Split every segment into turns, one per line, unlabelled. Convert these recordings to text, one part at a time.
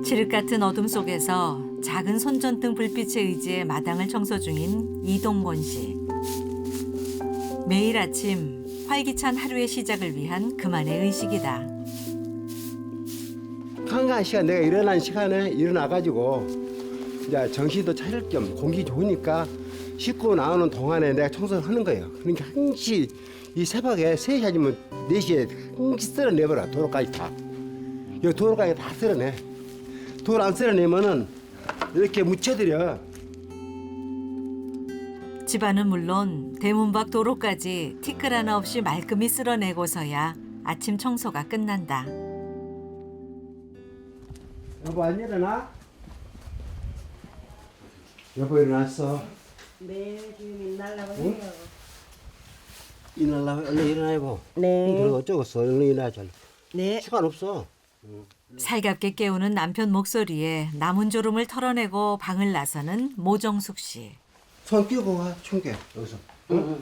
칠흑 같은 어둠 속에서 작은 손전등 불빛에 의지해 마당을 청소 중인 이동곤 씨. 매일 아침 활기찬 하루의 시작을 위한 그만의 의식이다.
한가한 시간 내가 일어난 시간에 일어나가지고 이제 정신도 차릴 겸 공기 좋으니까 씻고 나오는 동안에 내가 청소를 하는 거예요. 그러니까 항시 이 새벽에 3시 아니면 4시에 항시 쓸어내버려. 도로까지 다. 이 도로까지 다 쓸어내. 도로 안 쓸어내면은 이렇게 묻혀드려.
집안은 물론 대문 밖 도로까지 티끌 하나 없이 말끔히 쓸어내고서야 아침 청소가 끝난다.
여보 안 일어나? 여보 일어났어.
네, 지금 일어나려고
응?
해요.
일어나려고 얼른 일어나 여보.
네.
그래 어쩌겠어. 얼른 일어나자.
네.
시간 없어.
살갑게 깨우는 남편 목소리에 남은 졸음을 털어내고 방을 나서는 모정숙 씨.
손 끼고 가. 충게 여기서. 응?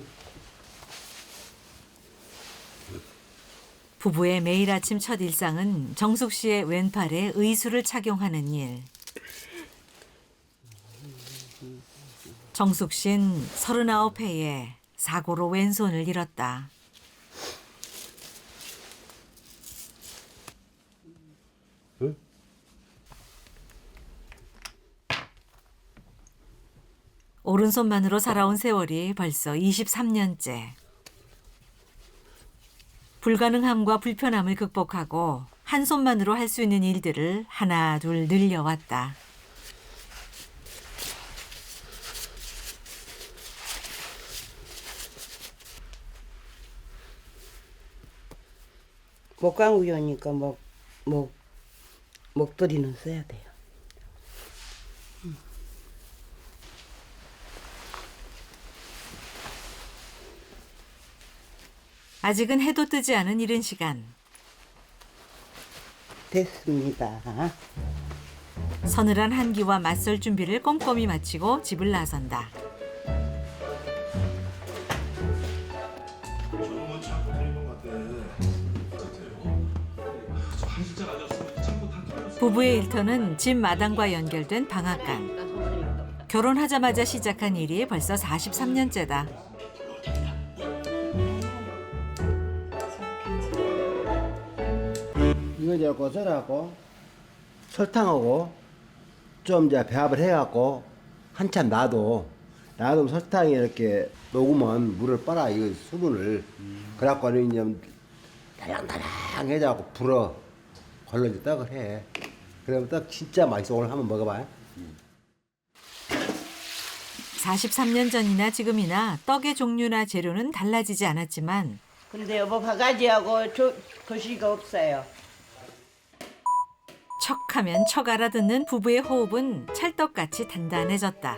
부부의 매일 아침 첫 일상은 정숙 씨의 왼팔에 의수를 착용하는 일. 정숙 씨는 39회에 사고로 왼손을 잃었다.
응?
오른손만으로 살아온 세월이 벌써 23년째. 불가능함과 불편함을 극복하고 한 손만으로 할 수 있는 일들을 하나 둘 늘려왔다.
목감기 오니까 목도리는 써야 돼요.
아직은 해도 뜨지 않은 이른 시간.
됐습니다.
서늘한 한기와 맞설 준비를 꼼꼼히 마치고 집을 나선다. 부부의 일터는 집 마당과 연결된 방앗간. 결혼하자마자 시작한 일이 벌써 43년째다.
이거 이제 고소하고 설탕하고 좀 이제 배합을 해갖고 한참 놔두면 설탕이 이렇게 녹으면 물을 빨아 이거 수분을 그래갖고는 이제 달랑달랑 해져갖고 불어 걸러 이제 떡을 해. 그러면 떡 진짜 맛있어. 오늘 한번 먹어봐.
43년 전이나 지금이나 떡의 종류나 재료는 달라지지 않았지만
근데 여보 바가지하고 거시기가 없어요.
척하면 척 알아듣는 부부의 호흡은 찰떡같이 단단해졌다.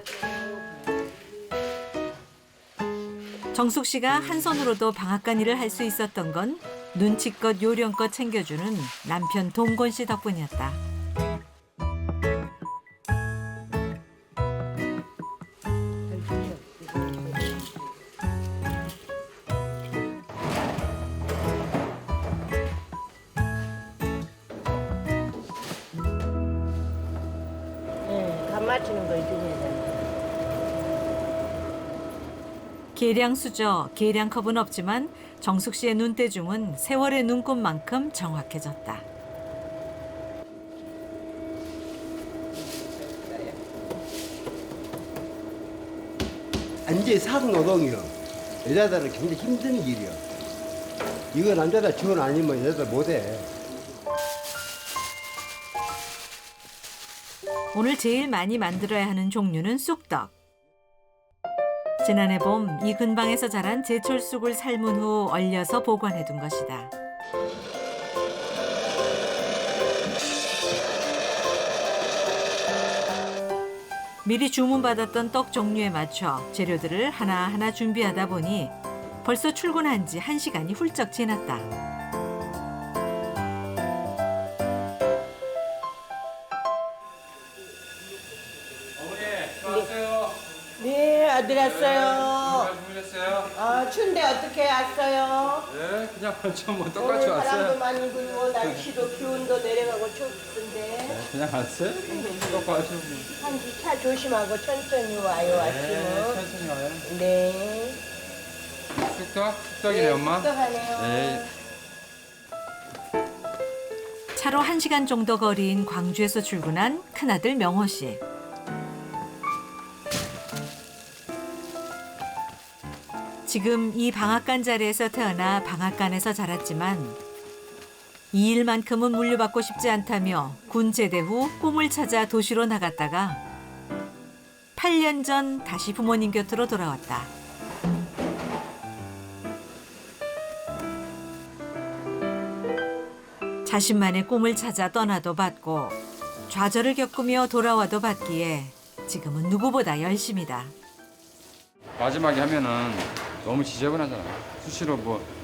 정숙 씨가 한 손으로도 방앗간 일을 할 수 있었던 건 눈치껏 요령껏 챙겨주는 남편 동건 씨 덕분이었다.
네, 간 맞추는 거 있으면
계량 수저, 계량컵은 없지만 정숙 씨의 눈대중은 세월의 눈곱만큼 정확해졌다.
완전히 상노동이요. 여자들은 굉장히 힘든 일이요. 이거 남자들 지원 아니면 여자들 못해.
오늘 제일 많이 만들어야 하는 종류는 쑥떡. 지난해 봄 이 근방에서 자란 제철 쑥을 삶은 후 얼려서 보관해둔 것이다. 미리 주문받았던 떡 종류에 맞춰 재료들을 하나하나 준비하다 보니 벌써 출근한 지 1시간이 훌쩍 지났다.
네, 아들 왔어요.
주무셨어요?
아, 추운데 어떻게 왔어요?
네, 그냥 좀 뭐 똑같이
오늘 바람도
왔어요.
많이 불고 날씨도 기온도 내려가고 가고 싶은데
그냥 왔어요? 꼭 와주고.
한지 차 조심하고 천천히 와요. 아침은.
천천히 와요.
네.
쑥떡이네 엄마.
쑥떡하네요.
네.
차로 1시간 정도 거리인 광주에서 출근한 큰아들 명호 씨. 지금 이 방앗간 자리에서 태어나 방앗간에서 자랐지만 이 일만큼은 물려받고 싶지 않다며 군 제대 후 꿈을 찾아 도시로 나갔다가 8년 전 다시 부모님 곁으로 돌아왔다. 자신만의 꿈을 찾아 떠나도 받고 좌절을 겪으며 돌아와도 받기에 지금은 누구보다 열심이다.
마지막에 하면은 너무 지저분하잖아. 수시로 뭐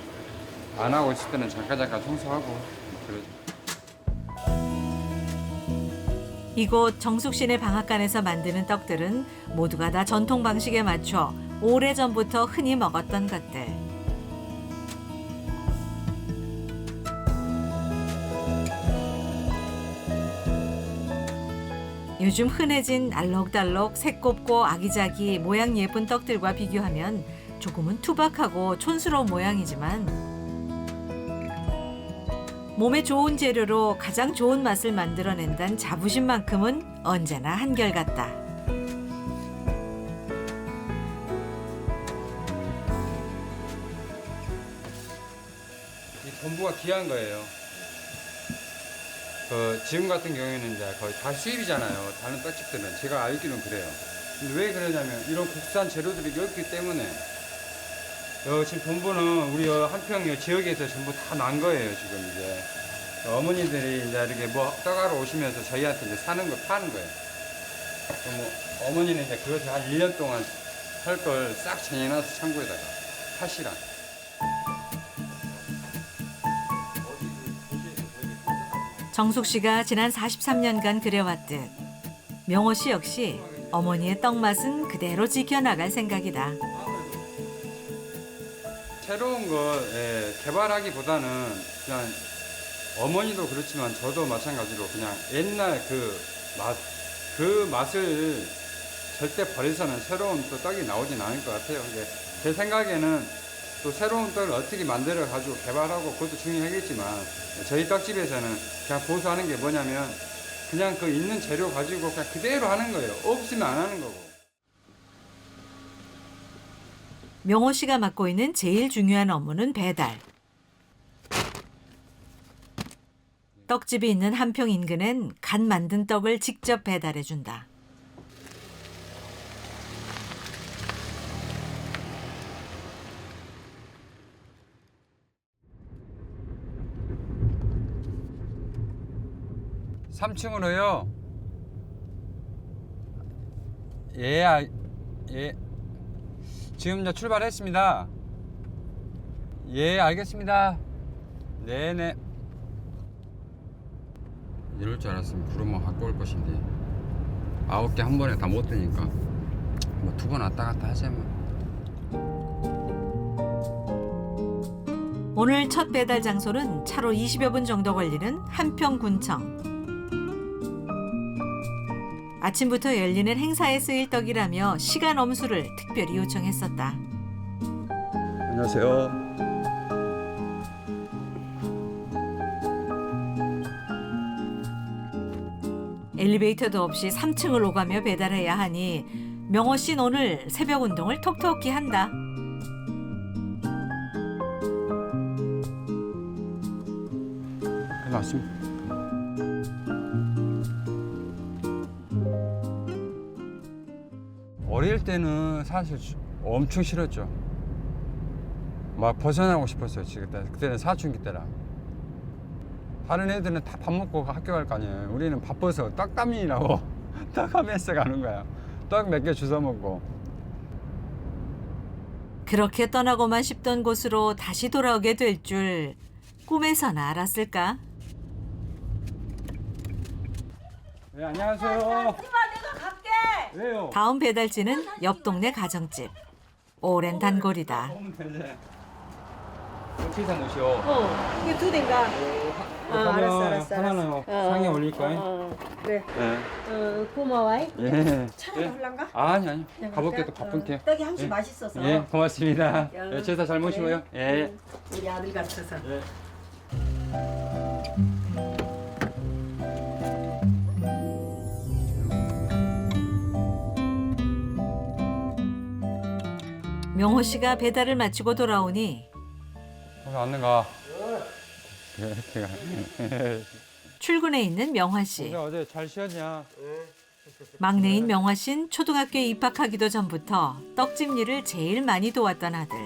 안 하고 있을 때는 잠깐 청소하고 그러지.
이곳 정숙신의 방앗간에서 만드는 떡들은 모두가 다 전통 방식에 맞춰 오래전부터 흔히 먹었던 것들. 요즘 흔해진 알록달록 새곱고 아기자기 모양 예쁜 떡들과 비교하면 조금은 투박하고 촌스러운 모양이지만 몸에 좋은 재료로 가장 좋은 맛을 만들어낸다는 자부심만큼은 언제나 한결같다.
이 전부가 귀한 거예요. 지금 같은 경우에는 이제 거의 다 수입이잖아요. 다른 떡집들은 제가 알기로는 그래요. 근데 왜 그러냐면 이런 국산 재료들이 없기 때문에 지금 전부는 우리 한평 지역에서 전부 다 난 거예요. 지금 이제 어머니들이 이제 이렇게 뭐 떡하러 오시면서 저희한테 이제 사는 거 파는 거예요. 그럼 뭐 어머니는 이제 그것을 한 1년 동안 할 걸 싹 쟁여놔서 창고에다가 파시라.
정숙 씨가 지난 43년간 그려왔듯 명호 씨 역시 어머니의 떡 맛은 그대로 지켜나갈 생각이다.
새로운 거 개발하기보다는 그냥 어머니도 그렇지만 저도 마찬가지로 그냥 옛날 그 맛을 절대 버려서는 새로운 또 떡이 나오진 않을 것 같아요. 이게 제 생각에는 또 새로운 떡을 어떻게 만들어 가지고 개발하고 그것도 중요하겠지만 저희 떡집에서는 그냥 보수하는 게 뭐냐면 그냥 그 있는 재료 가지고 그냥 그대로 하는 거예요. 없으면 안 하는 거고.
명호 씨가 맡고 있는 제일 중요한 업무는 배달. 떡집이 있는 한평 인근엔 갓 만든 떡을 직접 배달해준다.
삼 3층으로요. 예. 지금 이제 출발했습니다. 예, 알겠습니다. 네네. 이럴 줄 알았으면 구름만 갖고 올 것인데 9개 한 번에 다 못 드니까 뭐 2번 왔다 갔다 하자면.
오늘 첫 배달 장소는 차로 20여 분 정도 걸리는 한평군청. 아침부터 열리는 행사에 쓰일 떡이라며 시간 엄수를 특별히 요청했었다.
안녕하세요.
엘리베이터도 없이 3층을 오가며 배달해야 하니 명호 씨는 오늘 새벽 운동을 톡톡히 한다.
맞습니다. 어릴 때는 사실 엄청 싫었죠. 막 벗어나고 싶었어요. 그때는 사춘기 때라. 다른 애들은 다 밥 먹고 학교 갈 거 아니에요. 우리는 바빠서 떡가민이라고 떡하면서 가는 거야. 떡 몇 개 주워 먹고.
그렇게 떠나고만 싶던 곳으로 다시 돌아오게 될 줄 꿈에서나 알았을까?
네, 안녕하세요.
내가 갈게.
왜요?
다음 배달지는 옆 동네 가정집. 오랜 단골이다.
어떻게 사 놓으시오?
이게 2대인가? 알았어.
하나는 상에 올릴 거예요.
그래.
예.
고마워.
예.
차가 올란가?
아니. 가볼게 또 바쁜게.
떡이 항상 맛있어서.
예, 고맙습니다.
야.
예, 제사 잘 모시고요. 예.
우리 아들 같아서.
예.
명호 씨가 배달을 마치고 돌아오니
거기 왔는가?
출근해 있는 명화 씨.
어제 잘 쉬었냐?
막내인 명화 씨는 초등학교에 입학하기도 전부터 떡집 일을 제일 많이 도왔던 아들.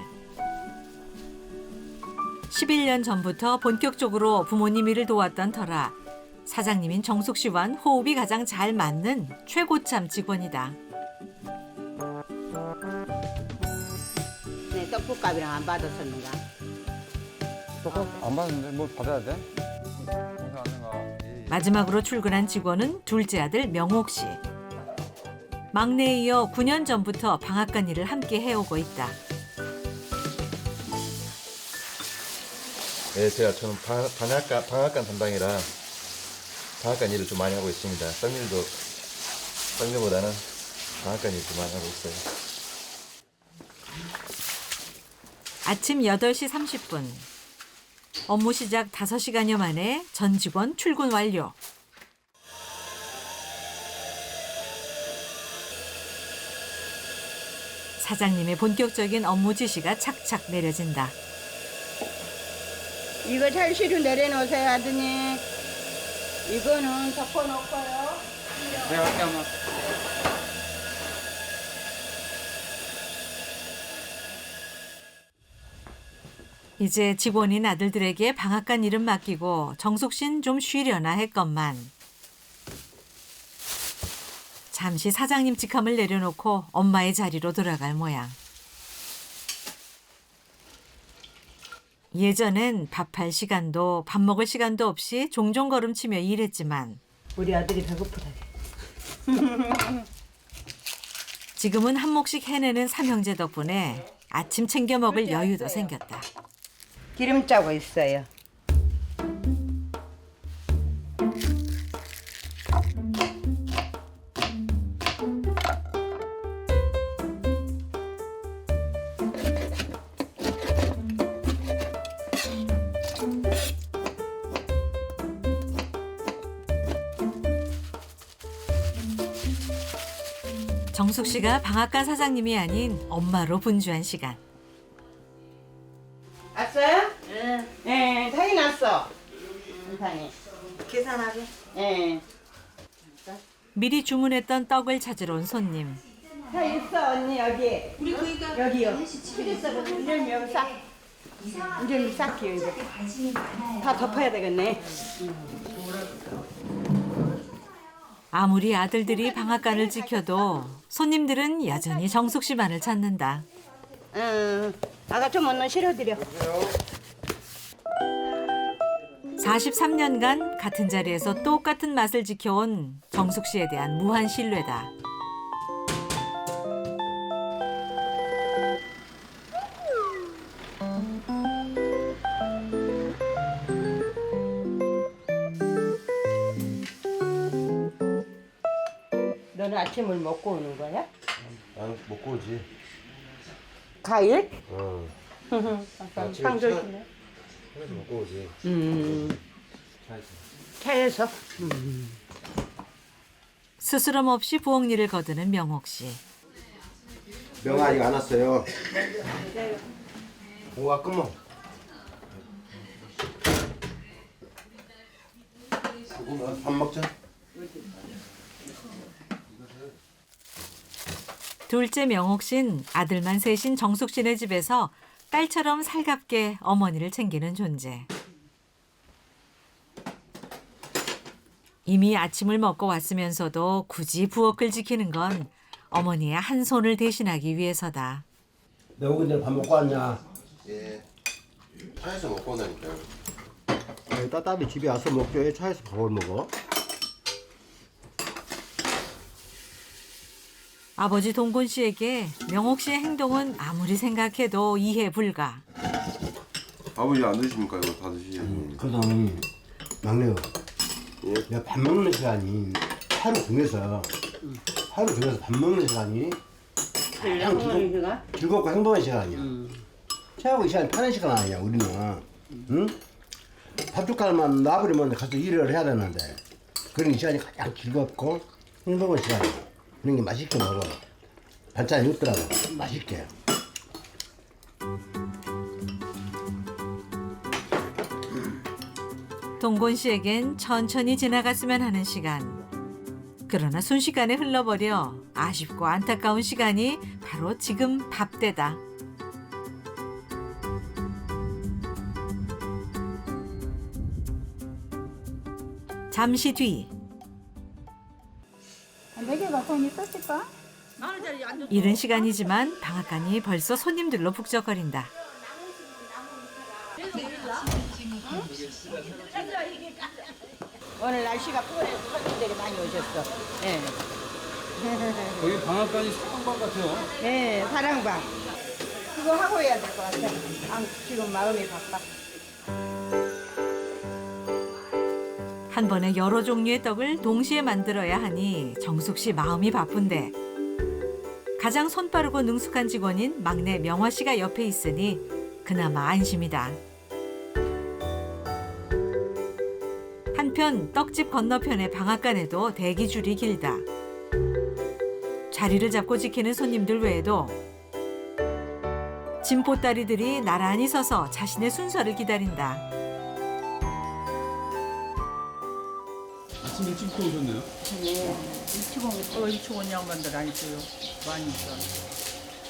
11년 전부터 본격적으로 부모님 일을 도왔던 터라 사장님인 정숙 씨와는 호흡이 가장 잘 맞는 최고참 직원이다.
네, 떡국값이랑 안 받았었는가?
안 받았는데 뭐 받아야 돼? 거기 왔는가?
마지막으로 출근한 직원은 둘째 아들 명옥 씨. 막내에 이어 9년 전부터 방앗간 일을 함께 해오고 있다.
네, 저는 방앗간 담당이라 방앗간 일을 좀 많이 하고 있습니다. 떡일보다는 방앗간 일을 좀 많이 하고 있어요.
아침 8시 30분. 업무 시작 5시간여 만에 전 직원 출근 완료. 사장님의 본격적인 업무 지시가 착착 내려진다.
이거 찰시로 내려놓으세요, 아드님. 이거는 덮어놓고요.
내가 할게 엄마.
이제 직원인 아들들에게 방앗간 일은 맡기고 정숙 씨는 좀 쉬려나 했건만 잠시 사장님 직함을 내려놓고 엄마의 자리로 돌아갈 모양. 예전엔 밥할 시간도 밥 먹을 시간도 없이 종종 걸음치며 일했지만
우리 아들이 배고프다.
지금은 한 몫씩 해내는 삼형제 덕분에 아침 챙겨 먹을 여유도 생겼다.
기름 짜고 있어요.
정숙 씨가 방앗간 사장님이 아닌 엄마로 분주한 시간.
왔어요? 네, 타이 났어. 타이. 계산하게? 네. 미리
주문했던 떡을 찾으러 온 손님.
다 있어, 언니, 여기. 우리 거기가 여기요. 이제 여기 싹. 이제 싹해요, 이제. 다 덮어야 되겠네.
아무리 아들들이 방앗간을 지켜도 손님들은 여전히 정숙 씨만을 찾는다.
아가 좀 얼른 실어드려.
43년간 같은 자리에서 똑같은 맛을 지켜온 정숙 씨에 대한 무한 신뢰다.
너는 아침을 먹고 오는 거야?
나는 먹고 오지.
과일?
아침에
빵 조심해.
그래서 먹고 오지.
차에서?
스스럼 없이 부엌 일을 거두는 명옥 씨.
명아 아직 안 왔어요. 오와 끊어. 밥 먹자.
둘째 명옥 씨는 아들만 셋인 정숙 씨네 집에서 딸처럼 살갑게 어머니를 챙기는 존재. 이미 아침을 먹고 왔으면서도 굳이 부엌을 지키는 건 어머니의 한 손을 대신하기 위해서다.
너 오기 전에 밥 먹고 왔냐?
예. 차에서 먹고 온다니까요.
따뜻하게 집에 와서 먹죠. 차에서 밥을 먹어.
아버지 동곤 씨에게 명옥 씨의 행동은 아무리 생각해도 이해 불가.
아버지 안 드십니까? 이거 다 드시지.
그럼 막내요. 내가 밥 먹는 시간이 하루 중에서 밥 먹는 시간이 가장 즐겁고 행복한 시간이야. 최하고 이 시간이 편한 시간 아니야 우리는. 응? 밥숟갈만 놔버리면 가서 일을 해야 되는데 그런 시간이 가장 즐겁고 행복한 시간이야. 그런 게 맛있게 먹어. 반찬이 없더라고. 맛있게.
동곤 씨에겐 천천히 지나갔으면 하는 시간. 그러나 순식간에 흘러버려 아쉽고 안타까운 시간이 바로 지금 밥때다. 잠시 뒤
내게가 돈이 떴을까?
이른 시간이지만 방앗간이 벌써 손님들로 북적거린다.
오늘 날씨가 푸근해서 손님들이 많이 오셨어. 예.
거기 방앗간이 사방방 같아요.
네, 사랑방. 그거 하고 해야 될 것 같아. 지금 마음이 바빠.
한 번에 여러 종류의 떡을 동시에 만들어야 하니 정숙 씨 마음이 바쁜데 가장 손빠르고 능숙한 직원인 막내 명화 씨가 옆에 있으니 그나마 안심이다. 한편 떡집 건너편의 방앗간에도 대기줄이 길다. 자리를 잡고 지키는 손님들 외에도 진보따리들이 나란히 서서 자신의 순서를 기다린다.
아침 일찍부터 오셨네요?
일찍 온 양반들 아니고요. 많이 있어.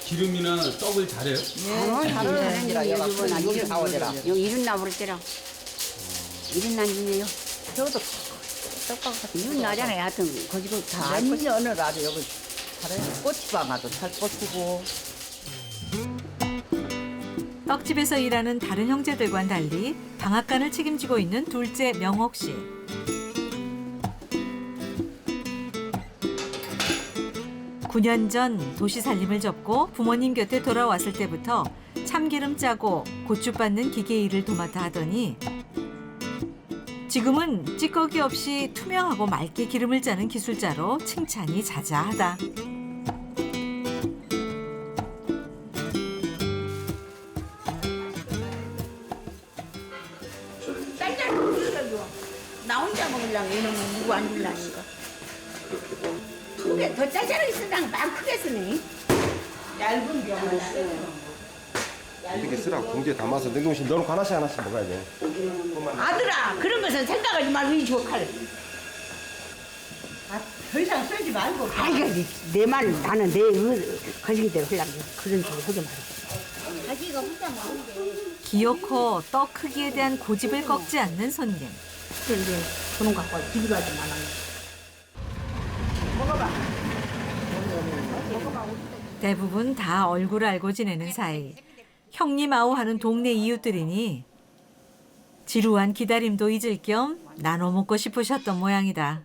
기름이나 떡을 잘해요?
잘하는 여기 다 오더라.
여기 이른 나버릴 때라. 이른 날이네요.
저도 떡밥 같은
이른 나잖아요. 하여튼 거기도 다 알고
많이 어느 아주 여기 잘해. 꽃이방아도 잘 꽂히고.
떡집에서 일하는 다른 형제들과는 달리 방앗간을 책임지고 있는 둘째 명옥 씨. (9년) 전 도시 살림을 접고 부모님 곁에 돌아왔을 때부터 참기름 짜고 고추 빻는 기계 일을 도맡아 하더니 지금은 찌꺼기 없이 투명하고 맑게 기름을 짜는 기술자로 칭찬이 자자하다.
나 혼자 먹으려면 이놈은 누구 안 줄라니까. 크게 더 짜잘하게 쓰다가 막 크게 쓰네.
얇은 병을 쓰.
이렇게 쓰라고 봉지에 담아서 냉동실 넣어놓고 하나씩 먹어야 돼.
아들아, 그런 것은 생각하지 말고 이 조칼.
더 이상 쓰지 말고.
아, 이거 내 말, 나는 내 거시기대로 하려고 그런 소리 하지 말고. 자기가 혼자 먹는 게.
기어코 떡 크기에 대한 고집을 꺾지 않는 손님.
그런데 그런 거 갖고 집에 가지 말라.
대부분 다 얼굴 알고 지내는 사이. 형님 아우 하는 동네 이웃들이니 지루한 기다림도 잊을 겸 나눠 먹고 싶으셨던 모양이다.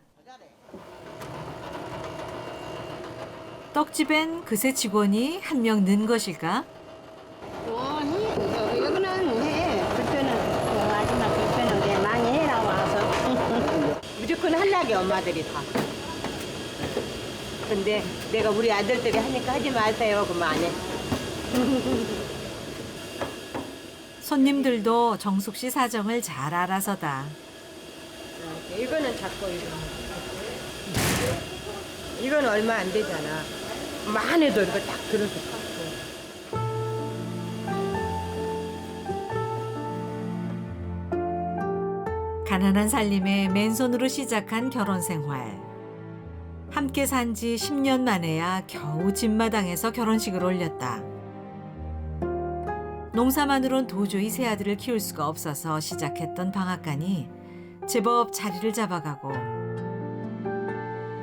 떡집엔 그새 직원이 한 명 는 것일까?
여기는 해. 불편은 마지막 불편은 게 많이 해라 와서.
무조건 하려고 엄마들이 다. 근데 내가 우리 아들들이 하니까 하지 마세요. 그러면 안 해.
손님들도 정숙 씨 사정을 잘 알아서다.
이거는 작고 이건 얼마 안 되잖아. 만 해도 이거 딱 들어서 탔고.
가난한 살림에 맨손으로 시작한 결혼 생활. 함께 산 지 10년 만에야 겨우 집마당에서 결혼식을 올렸다. 농사만으론 도저히 새 아들을 키울 수가 없어서 시작했던 방앗간이 제법 자리를 잡아가고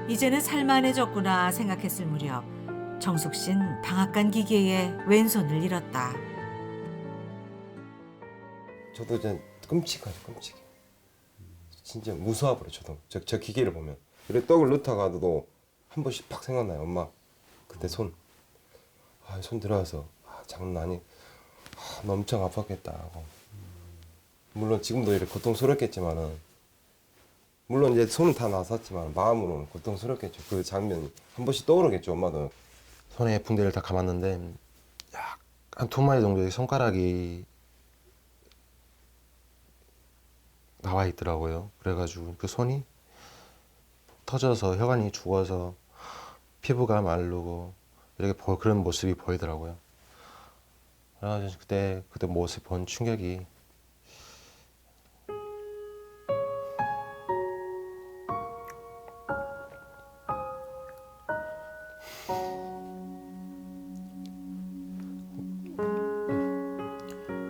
이제는 살만해졌구나 생각했을 무렵 정숙 씨는 방앗간 기계에 왼손을 잃었다.
저도 이제 끔찍하죠, 끔찍해. 진짜 무서워버려, 저도. 저 기계를 보면. 이렇게 떡을 넣다가도 한 번씩 팍 생각나요, 엄마. 그때 손. 손 들어가서, 장난 아니. 너 엄청 아팠겠다 하고. 물론 지금도 이렇게 고통스럽겠지만은 물론 이제 손은 다 나섰지만 마음으로는 고통스럽겠죠. 그 장면이 한 번씩 떠오르겠죠. 엄마도. 손에 붕대를 다 감았는데 약 한 2마디 정도의 손가락이 나와 있더라고요. 그래가지고 그 손이 터져서 혈관이 죽어서 피부가 마르고 이렇게 그런 모습이 보이더라고요. 그래가지고 그때 모습 본 충격이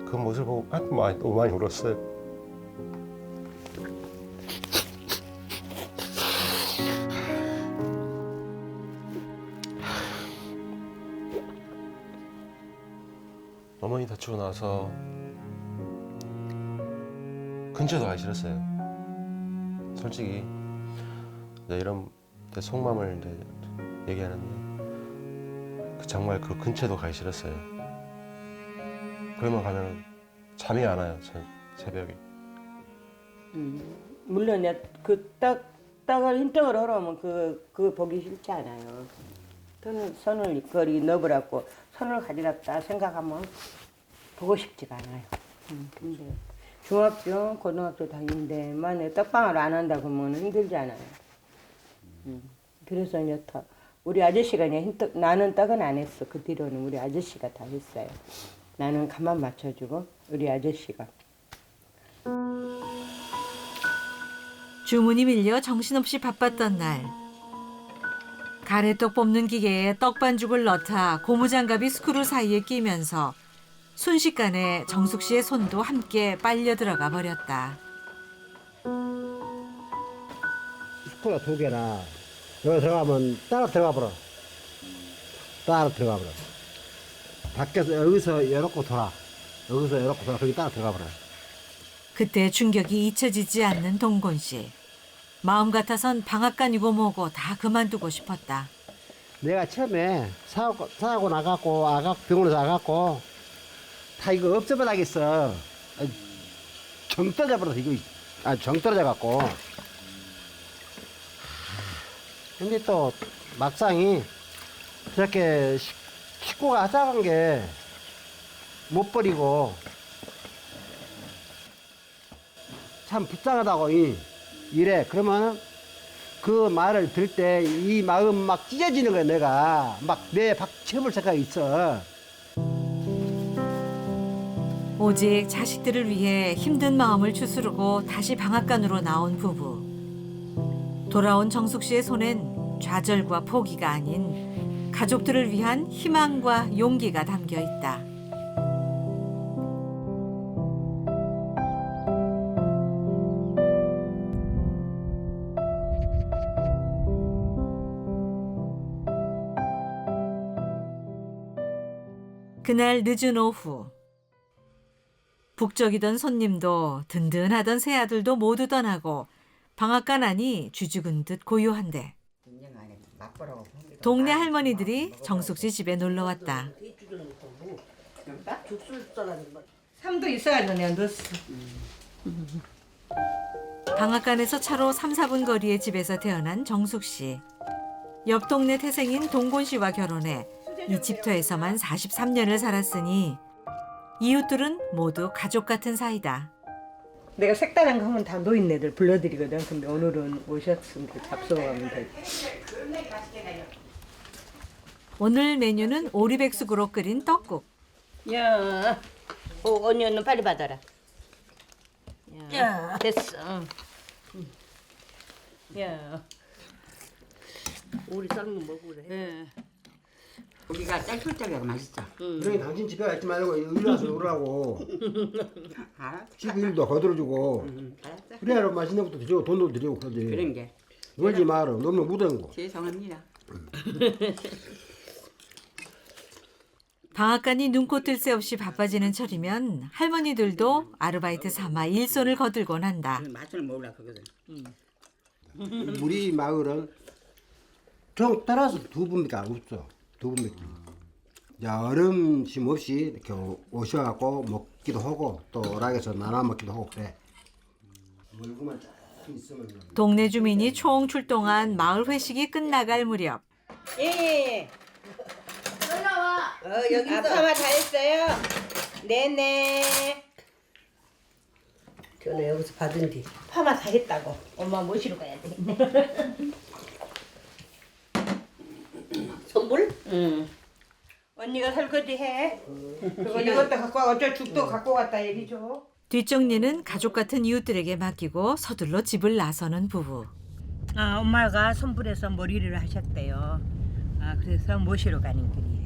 그 모습을 보고 너무 많이 울었어요. 어머니 다치고 나서 근처도 가기 싫었어요. 솔직히 이제 이런 내 속마음을 이제 얘기하는데 정말 그 근처도 가기 싫었어요. 그러면 가면 잠이 안 와요. 새벽에.
물론 그 떡을 흰떡을 하려면 그거 보기 싫지 않아요. 손을 거리 넣어보라고 손을 가지락다 생각하면 보고 싶지가 않아요. 근데 중학교, 고등학교 다니는데 만약에 떡방을 안 한다 그러면 힘들잖아요. 그래서 이제 우리 아저씨가 그냥 흰떡, 나는 떡은 안 했어. 그 뒤로는 우리 아저씨가 다 했어요. 나는 가만 맞춰주고 우리 아저씨가.
주문이 밀려 정신없이 바빴던 날. 가래떡 뽑는 기계에 떡반죽을 넣다 고무장갑이 스크루 사이에 끼면서 순식간에 정숙 씨의 손도 함께 빨려 들어가 버렸다.
스크루가 2개나 여기 들어가면 따라 들어가 버려. 따라 들어가 버려. 밖에서 여기서 열었고 돌아. 여기서 열었고 돌아. 거기 따라 들어가 버려.
그때 충격이 잊혀지지 않는 동곤 씨. 마음 같아선 방앗간이고 뭐고 다 그만두고 싶었다.
내가 처음에 사고 나갖고 병원에서 나갖고 다 이거 없애버려야겠어. 정 떨어져버려서 이거 정 떨어져갖고. 근데 또 막상이 저렇게 식구가 하자간 게 못 버리고 참 불쌍하다고 이래. 그러면 그 말을 들을 때 이 마음 막 찢어지는 거야. 내가 막 내 박쳐볼 생각이 있어.
오직 자식들을 위해 힘든 마음을 추스르고 다시 방앗간으로 나온 부부. 돌아온 정숙 씨의 손엔 좌절과 포기가 아닌 가족들을 위한 희망과 용기가 담겨 있다. 그날 늦은 오후. 북적이던 손님도 든든하던 새아들도 모두 떠나고 방앗간 안이 쥐죽은 듯 고요한데 동네 할머니들이 정숙 씨 집에 놀러 왔다.
삼도 있어야지 내가 넣었어.
방앗간에서 차로 3, 4분 거리의 집에서 태어난 정숙 씨. 옆 동네 태생인 동곤 씨와 결혼해 이 집터에서만 43년을 살았으니 이웃들은 모두 가족 같은 사이다.
내가 색다른 거 하면 다 노인네들 불러드리거든. 근데 오늘은 오셨으니까 잡수고 가면 돼.
오늘 메뉴는 오리백숙으로 끓인 떡국.
야, 언니 얼른 빨리 받아라. 야, 됐어. 야,
우리 삶은 먹으래.
예.
우리가 짤풀짝이가 맛있어.
그러니 당신 집에 가지 말고 일로 와서 놀라고.
알았어.
집 일도 거들어주고.
알았어.
그래야 맛있는 것도 드리고 돈도 드리고 그러지.
그런 게
놀지 마라. 놀면 묻은
죄송합니다.
방앗간이 눈코 뜰 새 없이 바빠지는 철이면 할머니들도 아르바이트 삼아 일손을 거들곤 한다.
맛을 몰라 그거든.
우리 마을은 총 따라서 2분밖에 없어. 2분밖에. 야, 얼음심 없이 이렇게 오셔갖고 먹기도 하고 또 오락에서 나눠 먹기도 하고 그래. 얼굴만
동네 주민이 총 출동한 마을 회식이 끝나갈 무렵
예. 여기 파마 다 했어요. 네네.
전화 여기서 받은 뒤.
파마 다 했다고. 엄마 모시러 가야 돼.
선물?
응. 언니가 설거지 해. 그거 이것도 갖고 와. 어쩔 죽도 갖고 갔다 얘기죠.
뒷정리는 가족 같은 이웃들에게 맡기고 서둘러 집을 나서는 부부.
아, 엄마가 손불에서 머리를 하셨대요. 아, 그래서 모시러 가는 길이에요.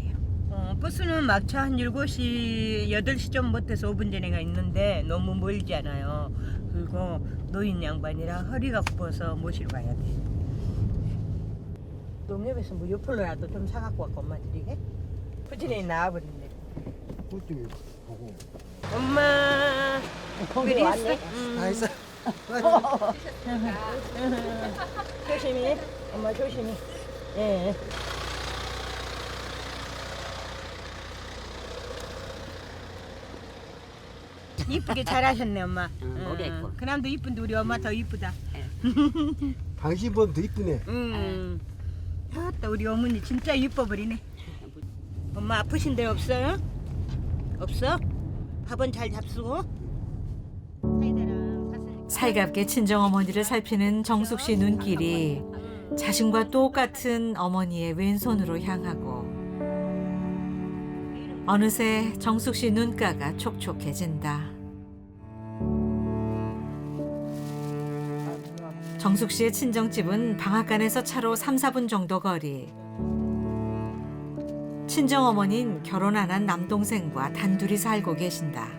버스는 막차 한 7시, 8시 좀 못해서 5분 전에가 있는데 너무 멀잖아요. 그리고 노인 양반이라 허리가 굽어서 모시러 가야 돼. 농협에서 뭐 요플로라도 좀 사갖고 왔고 엄마 드리게? 부진이 나와버린대. 엄마
거기 왔네.
다 했어. 조심히. 엄마 조심히. 예. 이쁘게 잘하셨네 엄마.
머리 예뻐.
그남도 이쁜데 우리 엄마 더 이쁘다.
당신보다 더 이쁘네.
또 우리 어머니 진짜 이뻐 버리네. 엄마 아프신 데 없어요? 없어? 밥은 잘 잡수고?
살갑게 친정어머니를 살피는 정숙 씨 눈길이 자신과 똑같은 어머니의 왼손으로 향하고 어느새 정숙 씨 눈가가 촉촉해진다. 정숙 씨의 친정집은 방앗간에서 차로 3, 4분 정도 거리. 친정어머니는 결혼 안 한 남동생과 단둘이 살고 계신다.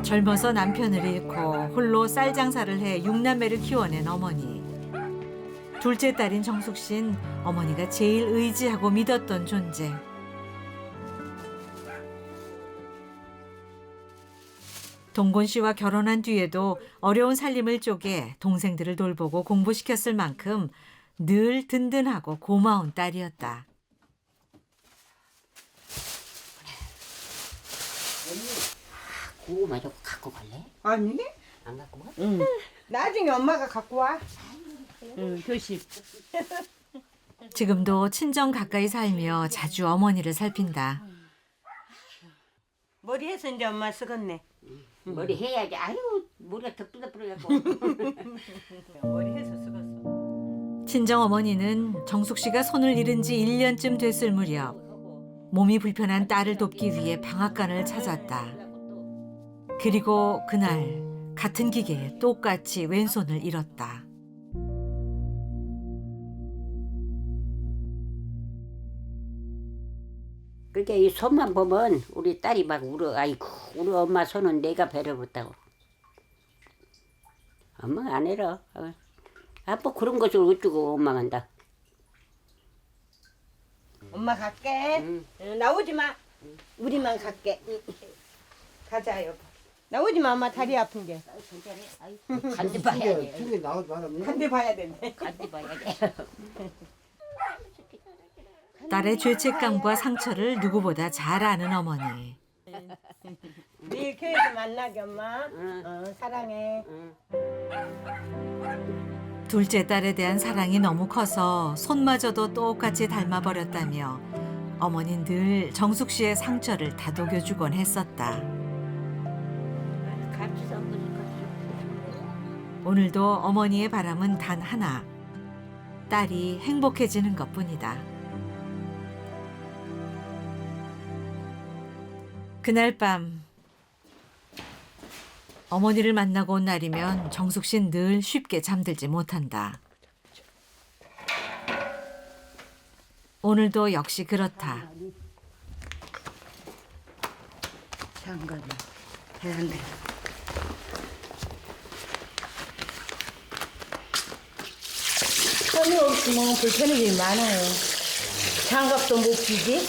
젊어서 남편을 잃고 홀로 쌀 장사를 해 6남매를 키워낸 어머니. 둘째 딸인 정숙 씨는 어머니가 제일 의지하고 믿었던 존재. 동곤 씨와 결혼한 뒤에도 어려운 살림을 쪼개 동생들을 돌보고 공부시켰을 만큼 늘 든든하고 고마운 딸이었다.
고구마 좀 갖고 갈래?
아니?
안 갖고 가?
응. 나중에 엄마가 갖고 와. 응, 조심.
지금도 친정 가까이 살며 자주 어머니를 살핀다.
머리에서 이제 엄마 쓰겄네.
머리 해야지. 아유 머리가 더 뿌려갖고.
머리에서 쓰겄어.
친정 어머니는 정숙 씨가 손을 잃은 지 1년쯤 됐을 무렵 몸이 불편한 딸을 돕기 위해 방앗간을 찾았다. 그리고 그날 같은 기계에 똑같이 왼손을 잃었다.
그러니까 이 손만 보면 우리 딸이 막 울어. 아이고 우리 엄마 손은 내가 배려봤다고. 엄마가 안 해라. 아빠 그런 것을 어쩌고 엄마가 한다.
엄마 갈게.
응.
응, 나오지 마. 우리만 갈게. 가자 여보. 나오지 마 엄마 다리 아픈 게.
간디 봐야지.
튀게 나오지 마라.
한대 봐야 된대.
간디 봐야지.
딸의 죄책감과 상처를 누구보다 잘 아는 어머니.
내일 교회에서 만나게 엄마. 사랑해.
둘째 딸에 대한 사랑이 너무 커서 손마저도 똑같이 닮아버렸다며 어머니는 늘 정숙 씨의 상처를 다독여주곤 했었다.
같이 섞어서
오늘도 어머니의 바람은 단 하나. 딸이 행복해지는 것뿐이다. 그날 밤 어머니를 만나고 온 날이면 정숙 씨는 늘 쉽게 잠들지 못한다. 오늘도 역시 그렇다.
장갑이 해안돼. 손이 없으면 불편한 게 많아요. 장갑도 못 끼지.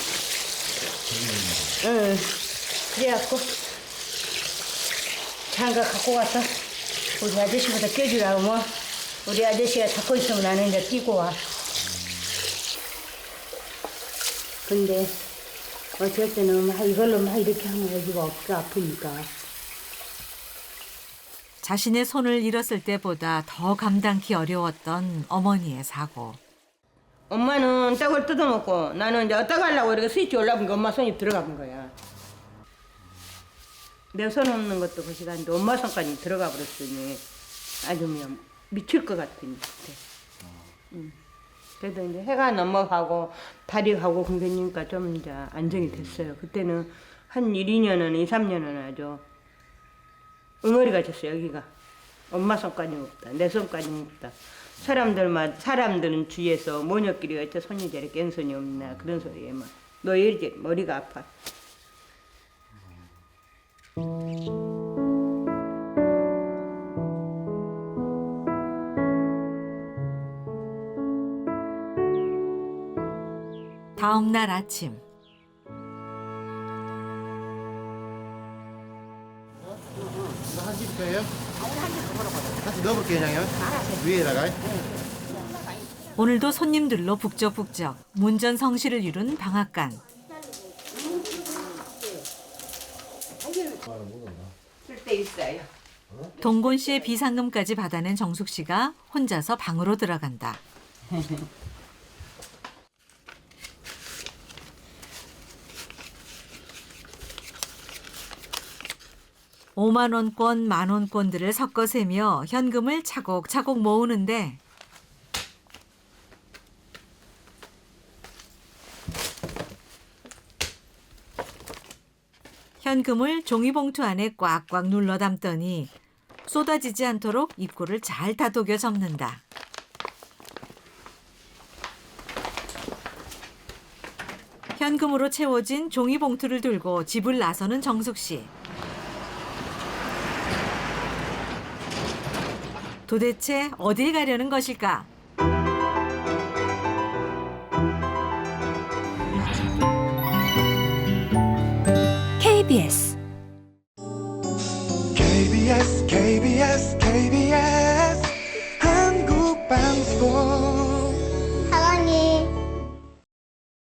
응. 그래갖고 장갑 갖고 가서 우리 아저씨보다 껴주라고 뭐 우리 아저씨가 잡고 있으면 나는 이제 끼고 와. 근데
어쩔 때는 막 이걸로 막 이렇게 하면 여기가 어깨가 아프니까.
자신의 손을 잃었을 때보다 더 감당기 어려웠던 어머니의 사고.
엄마는 떡을 뜯어먹고 나는 이제 어떡 하려고 이렇게 스위치 올라보니까 엄마 손이 들어가본 거야. 내 손 없는 것도 그 시간인데 엄마 손까지 들어가 버렸으니 아주 그냥 미칠 것 같은 듯해. 그래도 이제 해가 넘어가고 달이 가고 그러니까 좀 이제 안정이 됐어요. 그때는 한 1, 2년은 2, 3년은 아주 응어리가 졌어요. 여기가 엄마 손까지 없다, 내 손까지 없다. 사람들은 주위에서 모녀끼리 어째 손이 저렇게 왼손이 없나 그런 소리에 막 너 이렇게 머리가 아파.
다음 날 아침
한집 거예요? 한집 넣어볼게요, 그냥요. 위에다가.
오늘도 손님들로 북적북적 문전성시를 이룬 방앗간.
쓸 때 있어요.
동곤 씨의 비상금까지 받아낸 정숙 씨가 혼자서 방으로 들어간다. 5만 원권, 만 원권들을 섞어 세며 현금을 차곡차곡 모으는데 현금을 종이봉투 안에 꽉꽉 눌러 담더니 쏟아지지 않도록 입구를 잘 다독여 접는다. 현금으로 채워진 종이봉투를 들고 집을 나서는 정숙 씨. 도대체 어딜 가려는 것일까?
KBS